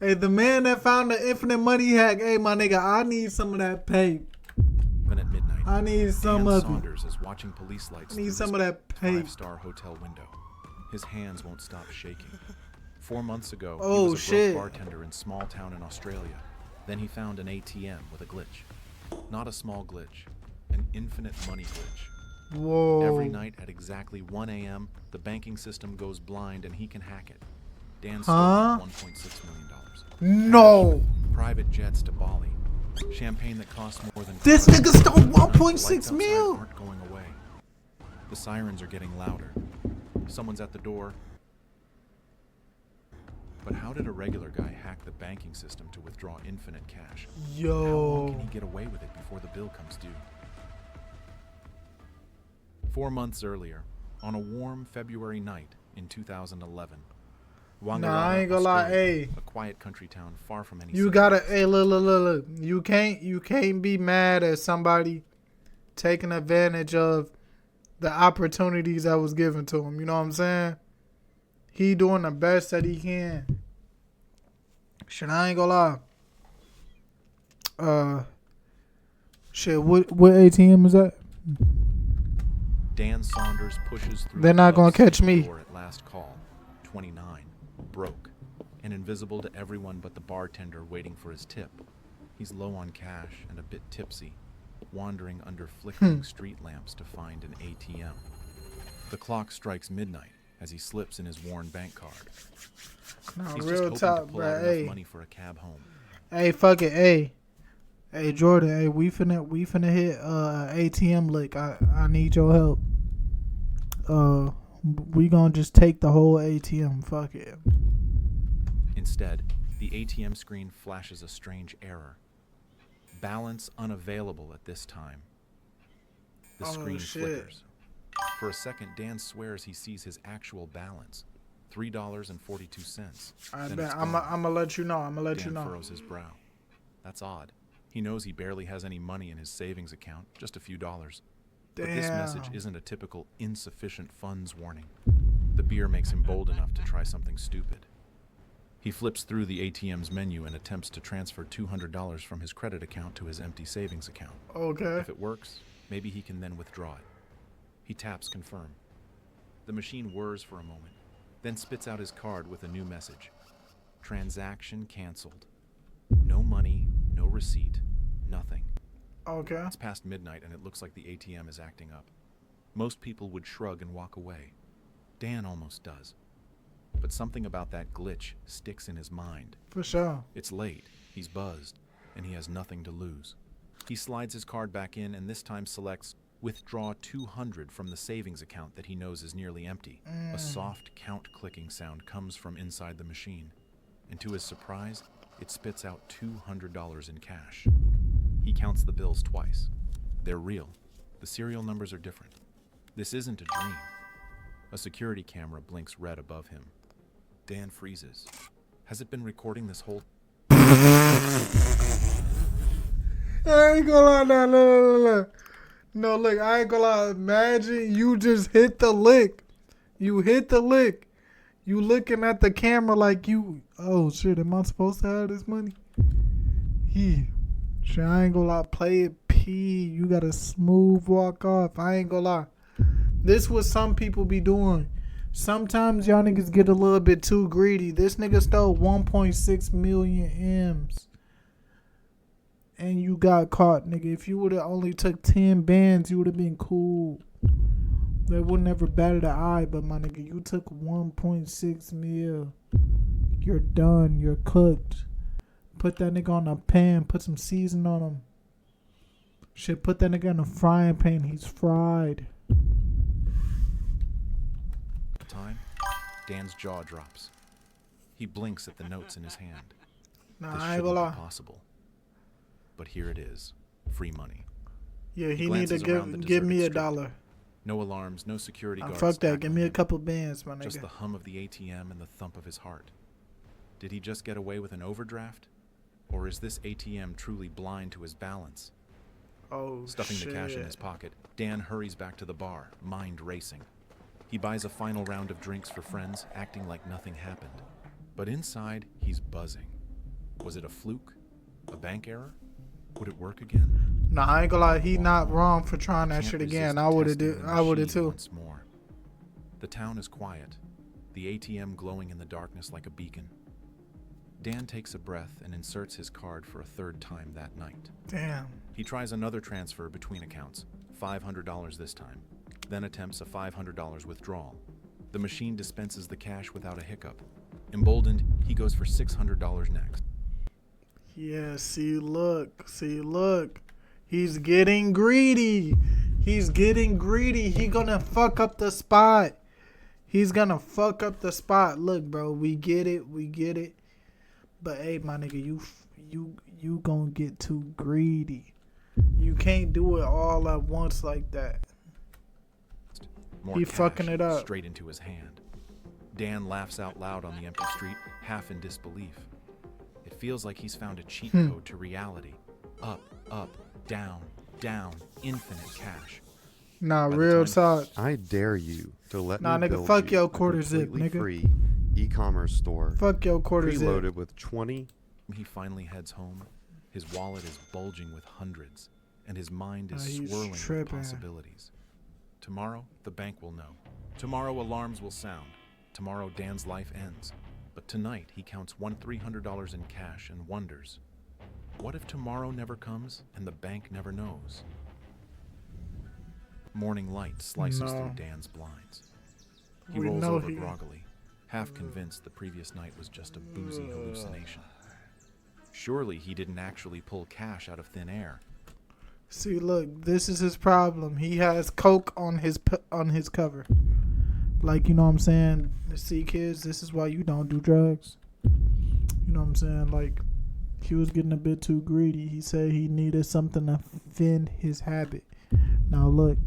Hey, the man that found the infinite money hack. Hey, my nigga, I need some of that pay. Then at midnight, I need some Dan of Saunders is watching police lights I through need his some of that pay. 5-star hotel window. His hands won't stop shaking. 4 months ago, he Oh, was a shit. broke bartender in small town in Australia. Then he found an ATM with a glitch. Not a small glitch, an infinite money glitch. Whoa. Every night at exactly 1 a.m., the banking system goes blind and he can hack it. Dan stole $1.6 million. No. Private jets to Bali. Champagne that costs more than This cars. nigga stole The 1.6 lights mil. outside aren't going away. The sirens are getting louder. Someone's at the door. But how did a regular guy hack the banking system to withdraw infinite cash? How long can he get away with it before the bill comes due? 4 months earlier, on a warm February night in 2011, Wangaratta, I ain't gonna lie, Australia, hey. a quiet country town far from any You city. gotta, hey, look. You can't be mad at somebody taking advantage of the opportunities that was given to him. You know what I'm saying? He doing the best that he can. Shit, I ain't gonna lie. Shit, what ATM is that? Dan Saunders pushes through. They're not gonna catch me. Door at last call, 29, broke, and invisible to everyone but the bartender waiting for his tip. He's low on cash and a bit tipsy, wandering under flickering street lamps to find an ATM. The clock strikes midnight as he slips in his worn bank card. Nah, He's real just hoping talk, to pull bro. out Hey, enough money for a cab home. hey, fuck it, hey, Jordan. Hey, we finna hit ATM lick. I need your help. We gonna just take the whole ATM. Fuck it. Instead, the ATM screen flashes a strange error. Balance unavailable at this time. The screen flickers. For a second, Dan swears he sees his actual balance, $3.42. I bet. I'm gonna let you know. Dan furrows his brow. That's odd. He knows he barely has any money in his savings account, just a few dollars. Damn. But this message isn't a typical insufficient funds warning. The beer makes him bold enough to try something stupid. He flips through the ATM's menu and attempts to transfer $200 from his credit account to his empty savings account. Okay. If it works, maybe he can then withdraw it. He taps confirm. The machine whirs for a moment, then spits out his card with a new message. Transaction canceled. No money, no receipt, nothing. Okay. It's past midnight and it looks like the ATM is acting up. Most people would shrug and walk away. Dan almost does. But something about that glitch sticks in his mind. For sure. It's late, he's buzzed, and he has nothing to lose. He slides his card back in and this time selects withdraw $200 from the savings account that he knows is nearly empty. A soft count-clicking sound comes from inside the machine, and to his surprise, it spits out $200 in cash. He counts the bills twice. They're real. The serial numbers are different. This isn't a dream. A security camera blinks red above him. Dan freezes. Has it been recording this whole... I ain't gonna lie, no, look, I ain't gonna lie. Imagine you just hit the lick. You hit the lick. You looking at the camera like you, oh shit, am I supposed to have this money? Shit, I ain't gonna lie, play it P. You got a smooth walk off. I ain't gonna lie. This what some people be doing. Sometimes y'all niggas get a little bit too greedy. This nigga stole 1.6 million M's. And you got caught, nigga. If you would have only took 10 bands, you would have been cool. They would never batted an eye, but my nigga, you took 1.6 mil. You're done. You're cooked. Put that nigga on a pan. Put some season on him. Shit, put that nigga in a frying pan. He's fried. Time, Dan's jaw drops. He blinks at the notes in his hand. Nah, This I ain't shouldn't gonna be lie. possible. But here it is. Free money. Yeah, he need to glances around the give me deserted $1. street. No alarms, no security guards. Fuck that. Give tackling me a him. couple bands, my nigga. Just the hum of the ATM and the thump of his heart. Did he just get away with an overdraft? Or is this ATM truly blind to his balance? Oh, Stuffing shit. the cash in his pocket, Dan hurries back to the bar, mind racing. He buys a final round of drinks for friends, acting like nothing happened. But inside, he's buzzing. Was it a fluke? A bank error? Would it work again? Nah, I ain't gonna lie. He not wrong for trying that Can't shit resist again. I would have testing did. the I would have machine too. Once more. The town is quiet, the ATM glowing in the darkness like a beacon. Dan takes a breath and inserts his card for a third time that night. Damn. He tries another transfer between accounts, $500 this time, then attempts a $500 withdrawal. The machine dispenses the cash without a hiccup. Emboldened, he goes for $600 next. Yeah, see, look. He's getting greedy. He gonna fuck up the spot. Look, bro, we get it. But hey, my nigga, you gonna get too greedy. You can't do it all at once like that. More He cash fucking it up. straight into his hand. Dan laughs out loud on the empty street, half in disbelief. It feels like he's found a cheat code to reality. Up, down, infinite cash. Nah, By the real time- talk. I dare you to let Nah, me nigga, build fuck you your a quarter zip, completely nigga. free e-commerce store Fuck your quarter zip. preloaded with 20. He finally heads home. His wallet is bulging with hundreds, and his mind is He's swirling with tripping. possibilities. Tomorrow, the bank will know. Tomorrow, alarms will sound. Tomorrow, Dan's life ends. But tonight, he counts $300 in cash and wonders, what if tomorrow never comes and the bank never knows? Morning light slices No. through Dan's blinds. He We rolls know over he- groggily, half convinced the previous night was just a boozy hallucination. Surely he didn't actually pull cash out of thin air. See, look, this is his problem. He has coke on his cover. Like, you know what I'm saying? See, kids, this is why you don't do drugs. You know what I'm saying? Like, he was getting a bit too greedy. He said he needed something to fend his habit. Now, look.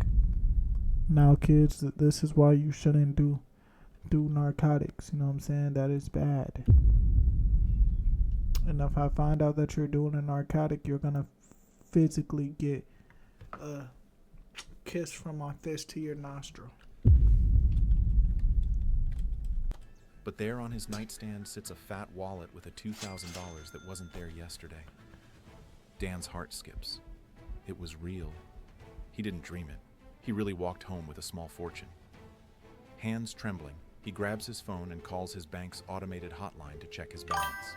Now, kids, this is why you shouldn't do narcotics. You know what I'm saying? That is bad. And if I find out that you're doing a narcotic, you're going to physically get a kiss from my fist to your nostril. But there on his nightstand sits a fat wallet with a $2,000 that wasn't there yesterday. Dan's heart skips. It was real. He didn't dream it. He really walked home with a small fortune. Hands trembling, he grabs his phone and calls his bank's automated hotline to check his balance.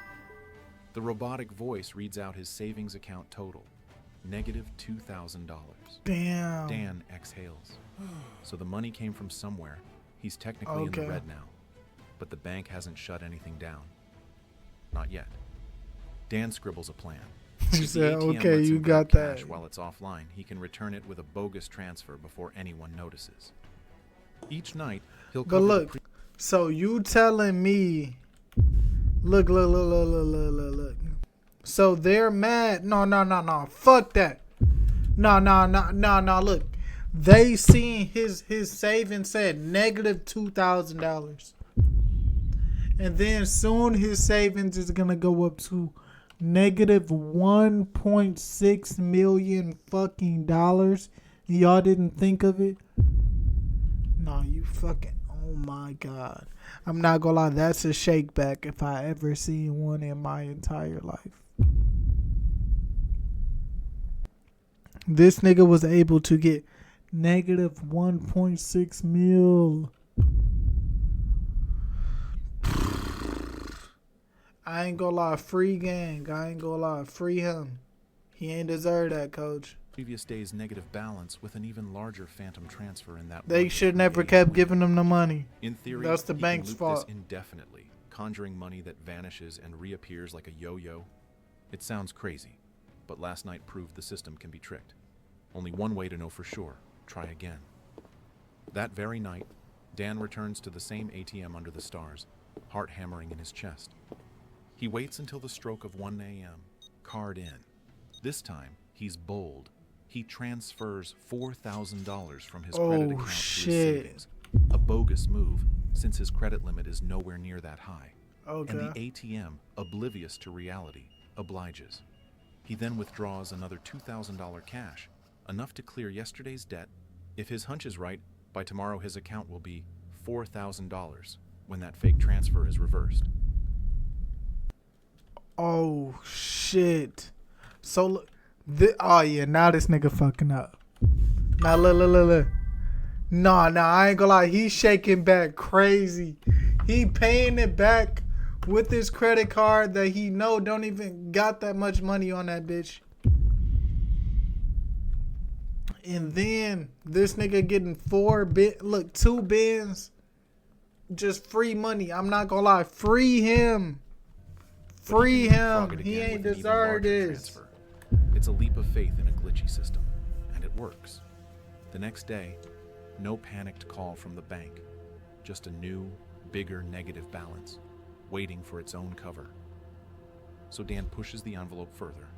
The robotic voice reads out his savings account total, -$2,000. Damn. Dan exhales. So the money came from somewhere. He's technically in Okay. the red now. But the bank hasn't shut anything down. Not yet. Dan scribbles a plan. He If the said, ATM okay, lets you him got grab cash that. while it's offline, he can return it with a bogus transfer before anyone notices. Each night, he'll But cover the look, so you telling me, look. So they're mad. No. Fuck that. No. Look, they seen his savings said -$2,000. And then soon his savings is going to go up to -$1.6 million fucking dollars. Y'all didn't think of it? No, you fucking, oh my God. I'm not gonna lie, that's a shake back if I ever seen one in my entire life. This nigga was able to get -$1.6 mil. I ain't gonna lie, free gang. I ain't gonna lie, free him. He ain't deserve that, coach. previous day's negative balance with an even larger phantom transfer in that They one should never 3 kept window. giving him the money. In theory, That's the he bank's can loop fault. this indefinitely, conjuring money that vanishes and reappears like a yo-yo. It sounds crazy, but last night proved the system can be tricked. Only one way to know for sure. Try again. That very night, Dan returns to the same ATM under the stars, heart hammering in his chest. He waits until the stroke of 1 a.m. Card in. This time, he's bold. He transfers $4,000 from his Oh, credit account to shit. his savings. A bogus move, since his credit limit is nowhere near that high. Okay. And the ATM, oblivious to reality, obliges. He then withdraws another $2,000 cash, enough to clear yesterday's debt. If his hunch is right, by tomorrow his account will be $4,000 when that fake transfer is reversed. Oh shit. So look, oh yeah, now this nigga fucking up. Now look. Nah, I ain't gonna lie. He's shaking back crazy. He paying it back with his credit card that he know don't even got that much money on that bitch. And then this nigga getting 2 bins. Just free money. I'm not gonna lie. Free him. Free him. He ain't deserve this. Transfer. It's a leap of faith in a glitchy system, and it works. The next day, no panicked call from the bank, just a new, bigger negative balance, waiting for its own cover. So Dan pushes the envelope further.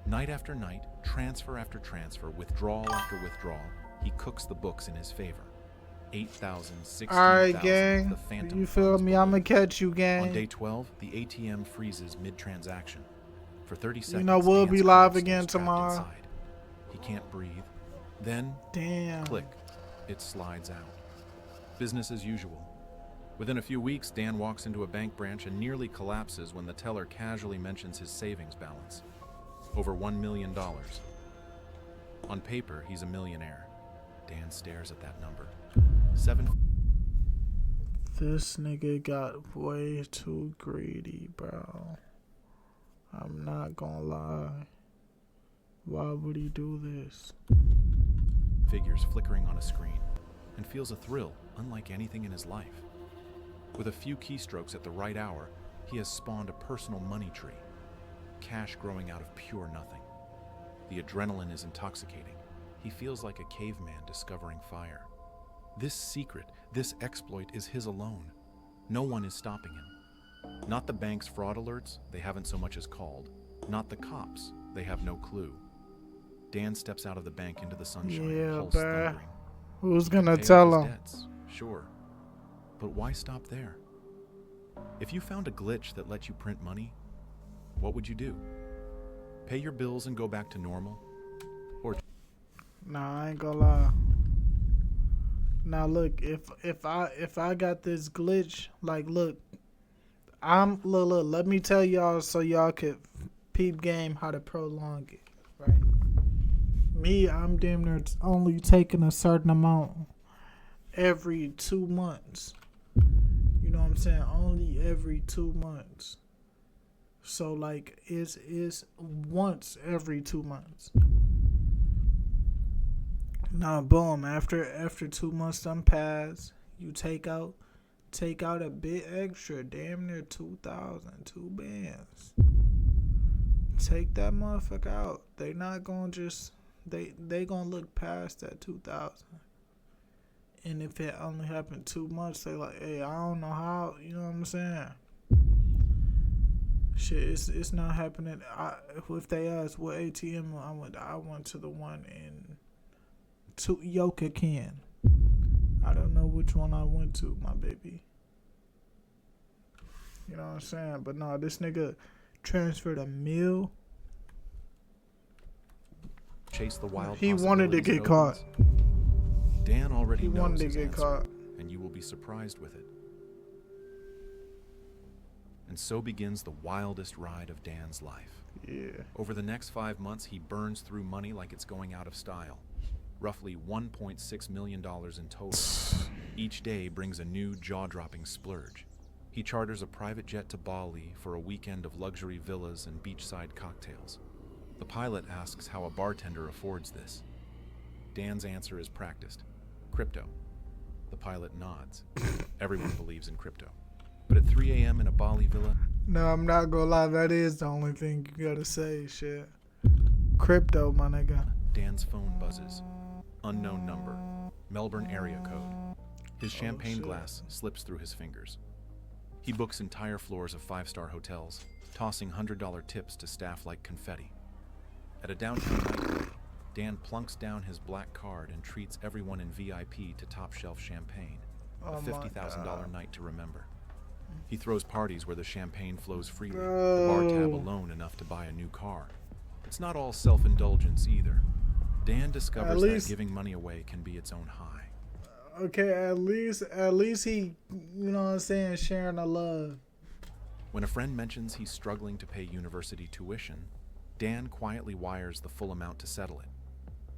Night after night, transfer after transfer, withdrawal after withdrawal, he cooks the books in his favor. 8,000, 16,000. Alright, gang. The phantom You feel me? I'ma balloon. catch you, gang. On day 12, the ATM freezes mid-transaction. For 30 seconds, You know, we'll Dan's be live card again stays trapped tomorrow. inside. He can't breathe. Then, Damn. click, it slides out. Business as usual. Within a few weeks, Dan walks into a bank branch and nearly collapses when the teller casually mentions his savings balance. Over $1 million. On paper, he's a millionaire. Dan stares at that number. This nigga got way too greedy, bro. I'm not gonna lie. Why would he do this? Figures flickering on a screen, and feels a thrill unlike anything in his life. With a few keystrokes at the right hour, he has spawned a personal money tree. Cash growing out of pure nothing. The adrenaline is intoxicating. He feels like a caveman discovering fire. This secret, this exploit is his alone. No one is stopping him. Not the bank's fraud alerts, they haven't so much as called. Not the cops, they have no clue. Dan steps out of the bank into the sunshine, Yeah, pulse bruh. thundering. Who's gonna Pay off tell his him? debts, sure. But why stop there? If you found a glitch that let you print money, what would you do? Pay your bills and go back to normal? Or Nah, I ain't gonna lie. Now look, if I got this glitch, like look, look, let me tell y'all so y'all could peep game how to prolong it, right? Me, I'm damn near only taking a certain amount every 2 months. You know what I'm saying? Only every 2 months. So like it's once every 2 months. Now boom, after 2 months done pass, you take out a bit extra, damn near 2,000, 2 bands. Take that motherfucker out. They not gonna just they gonna look past that 2,000. And if it only happened 2 months, they like, hey, I don't know how, you know what I'm saying? Shit, it's not happening. If they ask what ATM I went to the one in Yoka Can. I don't know which one I went to, my baby. You know what I'm saying? But no, this nigga transferred $1 million. chase the wild He wanted to possibilities it get caught. opens? Dan already He knows wanted to his get answer, caught. and you will be surprised with it. And so begins the wildest ride of Dan's life. Yeah. Over the next 5 months, he burns through money like it's going out of style. Roughly $1.6 million in total. Each day brings a new jaw-dropping splurge. He charters a private jet to Bali for a weekend of luxury villas and beachside cocktails. The pilot asks how a bartender affords this. Dan's answer is practiced. Crypto. The pilot nods. Everyone believes in crypto. But at 3 a.m. in a Bali villa... No, I'm not gonna lie. That is the only thing you gotta say, shit. Crypto, my nigga. Dan's phone buzzes. Unknown number. Melbourne area code. His champagne shit. glass slips through his fingers. He books entire floors of five-star hotels, tossing $100 tips to staff like confetti. At a downtown nightclub, Dan plunks down his black card and treats everyone in VIP to top-shelf champagne, a Oh my $50,000 God. night to remember. He throws parties where the champagne flows freely, Bro. the bar tab alone enough to buy a new car. It's not all self-indulgence either. Dan discovers that giving money away can be its own high. Okay, at least he, you know what I'm saying, sharing the love. When a friend mentions he's struggling to pay university tuition, Dan quietly wires the full amount to settle it.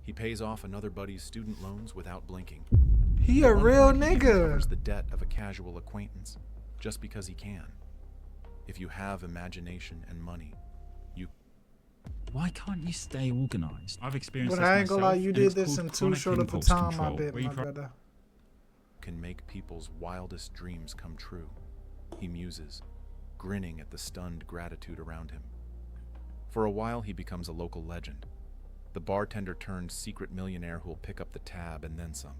He pays off another buddy's student loans without blinking. He a At one real point, he even covers nigga. the debt of a casual acquaintance, just because he can. If you have imagination and money, you... Why can't you stay organised? I've experienced But this I ain't gonna lie, myself, you and did it's this called in too chronic short of a impulse time, I control, bet, where you my brother. can make people's wildest dreams come true. He muses, grinning at the stunned gratitude around him. For a while, he becomes a local legend. The bartender turned secret millionaire who'll pick up the tab and then some.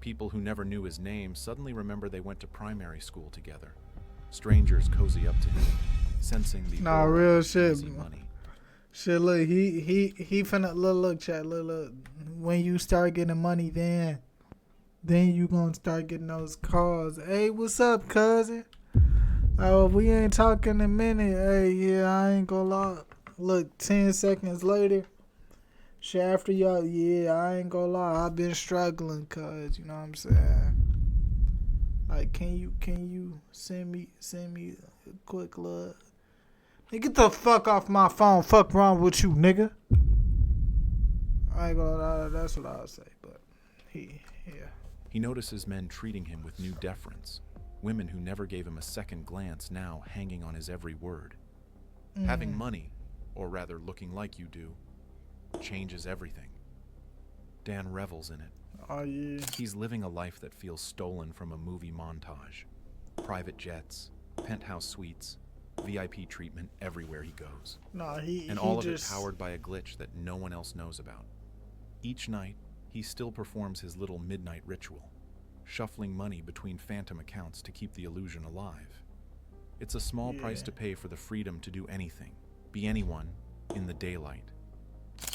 People who never knew his name suddenly remember they went to primary school together. Strangers cozy up to him, sensing the Nah, aura real of shit. easy money. Shit, look, he finna look, chat, look. When you start getting money, then you gonna start getting those calls. Hey, what's up, cousin? Oh, we ain't talking in a minute. Hey, yeah, I ain't gonna lie. Look, 10 seconds later, shit, after y'all, yeah, I ain't gonna lie. I've been struggling, cuz, you know what I'm saying? Like, can you send me a quick look? Hey, get the fuck off my phone. Fuck wrong with you, nigga. I ain't gonna lie, that's what I'll say, but yeah. He notices men treating him with new deference. Women who never gave him a second glance now hanging on his every word. Having money, or rather looking like you do, changes everything. Dan revels in it. Oh, yeah. He's living a life that feels stolen from a movie montage. Private jets, penthouse suites, VIP treatment everywhere he goes. Nah, he And all of just, it powered by a glitch that no one else knows about. Each night, he still performs his little midnight ritual, shuffling money between phantom accounts to keep the illusion alive. It's a small price to pay for the freedom to do anything, be anyone, in the daylight.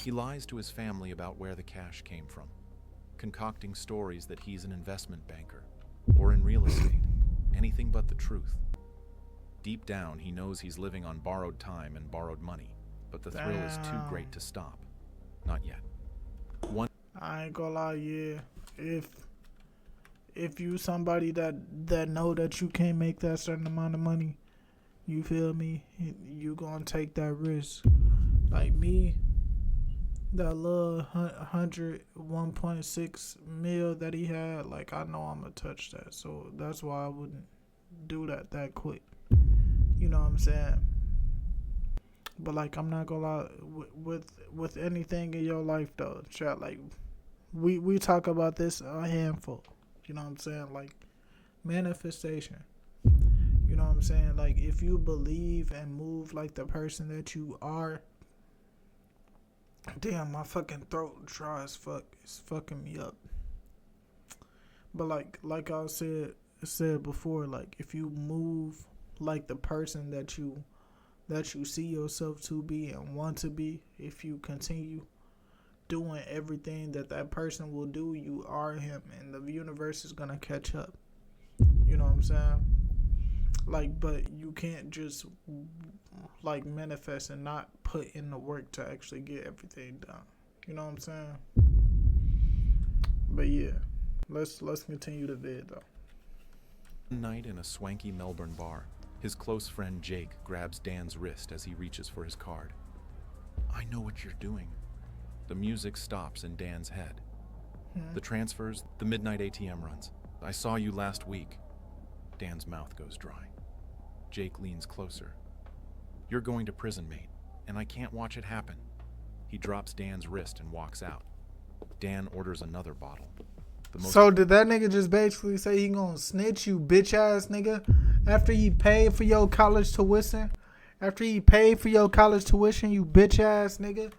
He lies to his family about where the cash came from, concocting stories that he's an investment banker, or in real estate, anything but the truth. Deep down, he knows he's living on borrowed time and borrowed money, but the thrill is too great to stop. Not yet. I ain't gonna lie, yeah. If you somebody that know that you can't make that certain amount of money, you feel me? You gonna take that risk. Like me, that little 101.6 mil that he had, like, I know I'm gonna touch that. So that's why I wouldn't do that quick. You know what I'm saying? But, like, I'm not gonna lie, with anything in your life though, chat, like, we talk about this a handful. You know what I'm saying? Like, manifestation. You know what I'm saying? Like, if you believe and move like the person that you are. Damn, my fucking throat dry as fuck. It's fucking me up. But like I said before, like, if you move like the person that you see yourself to be and want to be, if you continue doing everything that person will do, you are him, and the universe is gonna catch up. You know what I'm saying? Like, but you can't just like manifest and not put in the work to actually get everything done. You know what I'm saying? But yeah, let's continue the vid though. One night in a swanky Melbourne bar, his close friend Jake grabs Dan's wrist as he reaches for his card. I know what you're doing. The music stops in Dan's head. The transfers, the midnight ATM runs. I saw you last week. Dan's mouth goes dry. Jake leans closer. You're going to prison, mate, and I can't watch it happen. He drops Dan's wrist and walks out. Dan orders another bottle. So did that nigga just basically say he gonna snitch, you bitch ass nigga? After he paid for your college tuition? After he paid for your college tuition, you bitch ass nigga?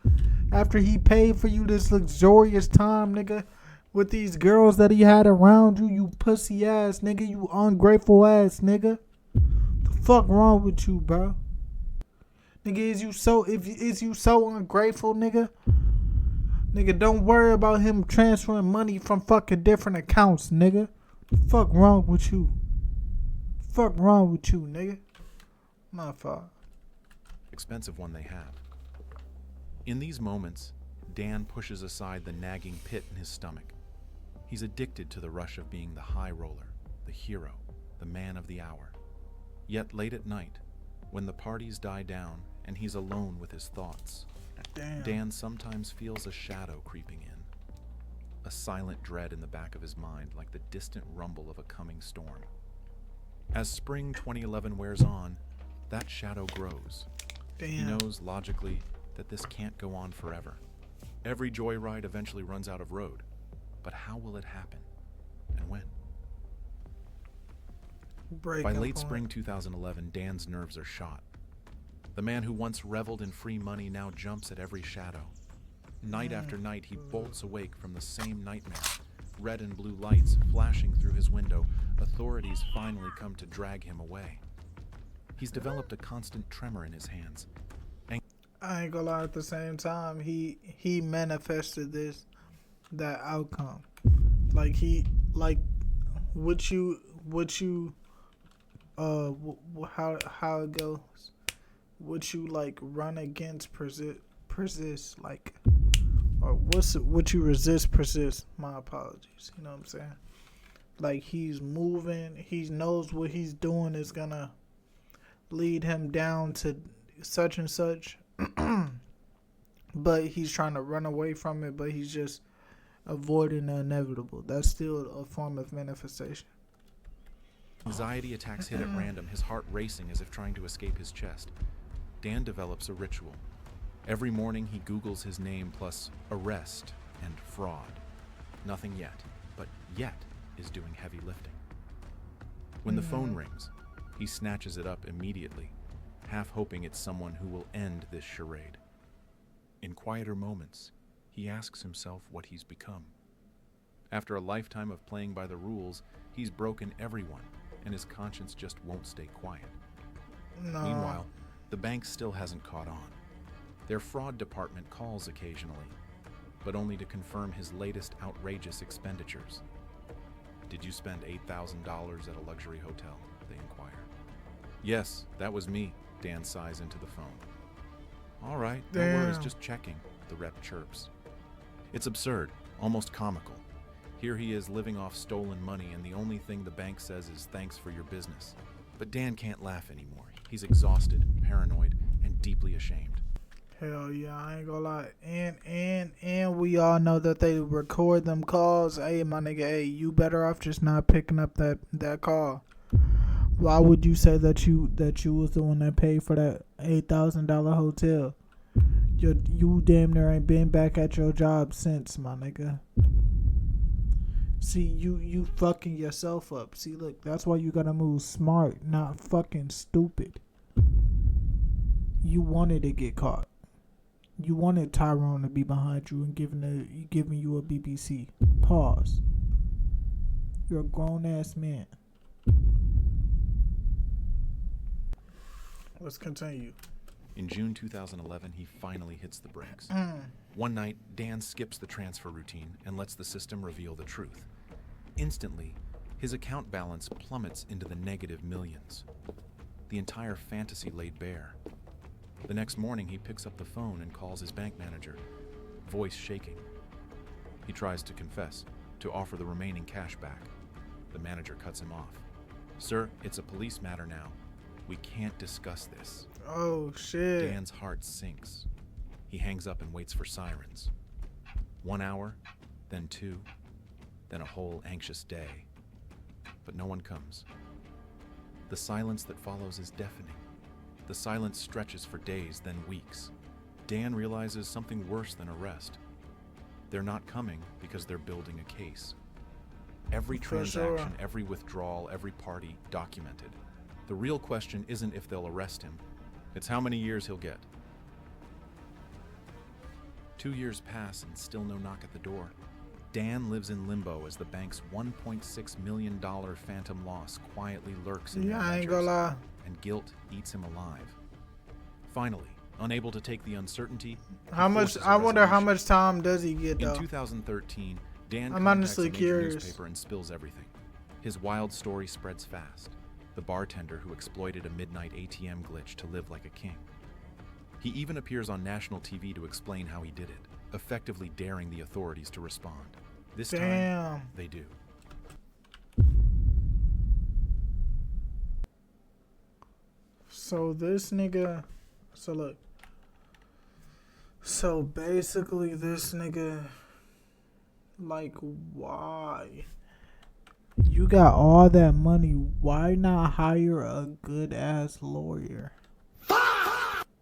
After he paid for you this luxurious time, nigga, with these girls that he had around you, you pussy ass nigga, you ungrateful ass nigga. The fuck wrong with you, bro? Nigga, is you so ungrateful, nigga? Nigga, don't worry about him transferring money from fucking different accounts, nigga. The fuck wrong with you? Fuck wrong with you, nigga? My fault. Expensive one they have. In these moments, Dan pushes aside the nagging pit in his stomach. He's addicted to the rush of being the high roller, the hero, the man of the hour. Yet late at night, when the parties die down and he's alone with his thoughts, Damn. Dan sometimes feels a shadow creeping in. A silent dread in the back of his mind, like the distant rumble of a coming storm. As spring 2011 wears on, that shadow grows. He Damn. knows logically that this can't go on forever. Every joyride eventually runs out of road. But how will it happen? And when? By Breaking late point. spring 2011, Dan's nerves are shot. The man who once reveled in free money now jumps at every shadow. Night after night, he bolts awake from the same nightmare. Red and blue lights flashing through his window. Authorities finally come to drag him away. He's developed a constant tremor in his hands. I ain't gonna lie, at the same time, he manifested that outcome. Like how it goes. What you like run against persist like, or what you resist persist. My apologies. You know what I'm saying? Like he's moving, he knows what he's doing is gonna lead him down to such and such. But he's trying to run away from it, but he's just avoiding the inevitable. That's still a form of manifestation. Anxiety attacks hit at random, his heart racing as if trying to escape his chest. Dan develops a ritual. Every morning he Googles his name plus arrest and fraud. Nothing yet, but yet is doing heavy lifting. When the phone rings, he snatches it up immediately, half hoping it's someone who will end this charade. In quieter moments, he asks himself what he's become. After a lifetime of playing by the rules, he's broken everyone, and his conscience just won't stay quiet. No. Meanwhile, the bank still hasn't caught on. Their fraud department calls occasionally, but only to confirm his latest outrageous expenditures. Did you spend $8,000 at a luxury hotel? They inquire. Yes, that was me, Dan sighs into the phone. All right, no worries, Damn. just checking, the rep chirps. It's absurd, almost comical. Here he is living off stolen money, and the only thing the bank says is thanks for your business. But Dan can't laugh anymore. He's exhausted, paranoid, and deeply ashamed. Hell yeah, I ain't gonna lie. And we all know that they record them calls. Hey, my nigga, hey, you better off just not picking up that call. Why would you say that you was the one that paid for that $8,000 hotel? You damn near ain't been back at your job since, my nigga. See, you fucking yourself up. See, look, that's why you gotta move smart, not fucking stupid. You wanted to get caught. You wanted Tyrone to be behind you and giving you a BBC. Pause. You're a grown ass man. Let's continue. In June 2011, he finally hits the brakes. One night, Dan skips the transfer routine and lets the system reveal the truth. Instantly, his account balance plummets into the negative millions. The entire fantasy laid bare. The next morning, he picks up the phone and calls his bank manager, voice shaking. He tries to confess, to offer the remaining cash back. The manager cuts him off. Sir, it's a police matter now. We can't discuss this. Oh, shit. Dan's heart sinks. He hangs up and waits for sirens. 1 hour, then 2, then a whole anxious day. But no one comes. The silence that follows is deafening. The silence stretches for days, then weeks. Dan realizes something worse than arrest. They're not coming because they're building a case. Every For transaction, sure. every withdrawal, every party documented. The real question isn't if they'll arrest him. It's how many years he'll get. 2 years pass and still no knock at the door. Dan lives in limbo as the bank's $1.6 million phantom loss quietly lurks in their Yeah, I ain't ledgers, gonna lie. and guilt eats him alive. Finally, unable to take the uncertainty, he How much? forces a I wonder how resolution. much time does he get In though? 2013, Dan I'm contacts honestly a major curious. newspaper and spills everything. His wild story spreads fast. The bartender who exploited a midnight ATM glitch to live like a king. He even appears on national TV to explain how he did it, effectively daring the authorities to respond. This time, Damn. they do. So this nigga, so look. So basically this nigga, like, why? You got all that money, why not hire a good ass lawyer?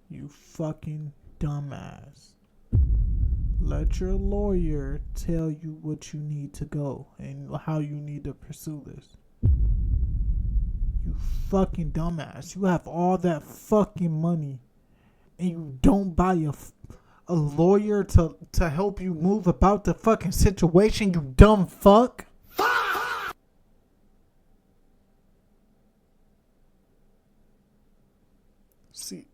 You fucking dumbass. Let your lawyer tell you what you need to go and how you need to pursue this. You fucking dumbass. You have all that fucking money and you don't buy a lawyer to help you move about the fucking situation, you dumb fuck. See.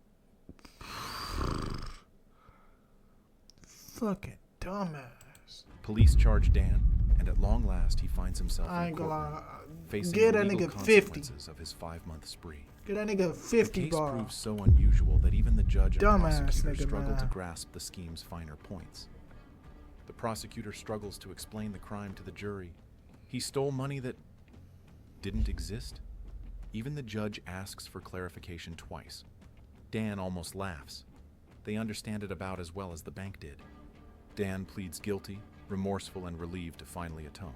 Fucking dumbass. Police charge Dan, and at long last he finds himself I in ain't gonna courtroom, lie. facing Get the that legal nigga 50. consequences of his 5-month spree. Get that nigga The 50 case bar. proves so unusual that even the judge and Dumbass prosecutor nigga, struggle to man. grasp the scheme's finer points. The prosecutor struggles to explain the crime to the jury. He stole money that didn't exist. Even the judge asks for clarification twice. Dan almost laughs. They understand it about as well as the bank did. Dan pleads guilty, remorseful and relieved to finally atone.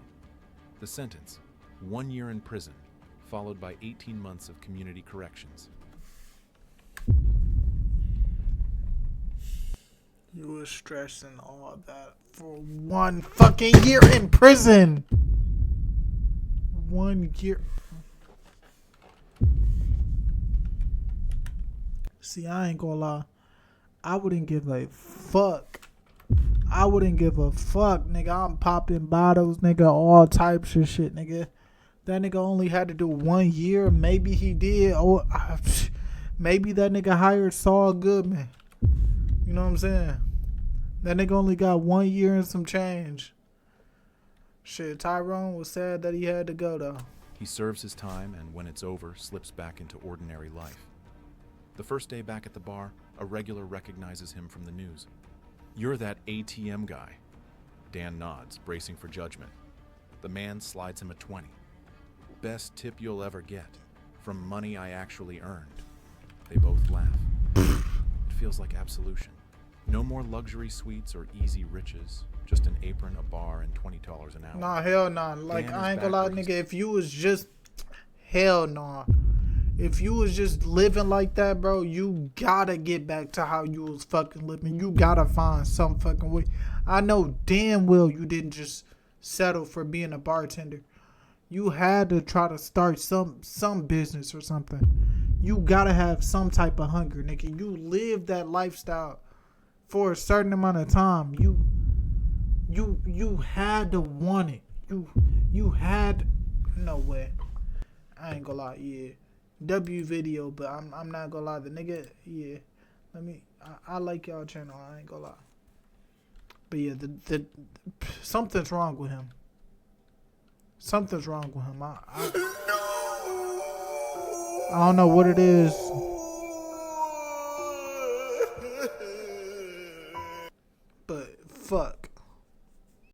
The sentence, 1 year in prison, followed by 18 months of community corrections. You was stressing all that for 1 fucking year in prison. 1 year. See, I ain't gonna lie. I wouldn't give a fuck. I wouldn't give a fuck, nigga. I'm popping bottles, nigga. All types of shit, nigga. That nigga only had to do 1 year. Maybe he did. Or maybe that nigga hired Saul Goodman. You know what I'm saying? That nigga only got 1 year and some change. Shit, Tyrone was sad that he had to go, though. He serves his time and when it's over, slips back into ordinary life. The first day back at the bar, a regular recognizes him from the news. "You're that ATM guy." Dan nods, bracing for judgment. The man slides him a 20. "Best tip you'll ever get. From money I actually earned." They both laugh. It feels like absolution. No more luxury suites or easy riches. Just an apron, a bar, and $20 an hour. Nah, hell nah. Like, Dan I is ain't gonna lie, back where nigga. If you was just... Hell nah. If you was just living like that, bro, you gotta get back to how you was fucking living. You gotta find some fucking way. I know damn well you didn't just settle for being a bartender. You had to try to start some business or something. You gotta have some type of hunger, nigga. You live that lifestyle for a certain amount of time. You had to want it. You had... No way. I ain't gonna lie, yeah. W video, but I'm not gonna lie. The nigga, yeah. I like y'all channel. I ain't gonna lie. But yeah, the something's wrong with him. Something's wrong with him. I don't know what it is.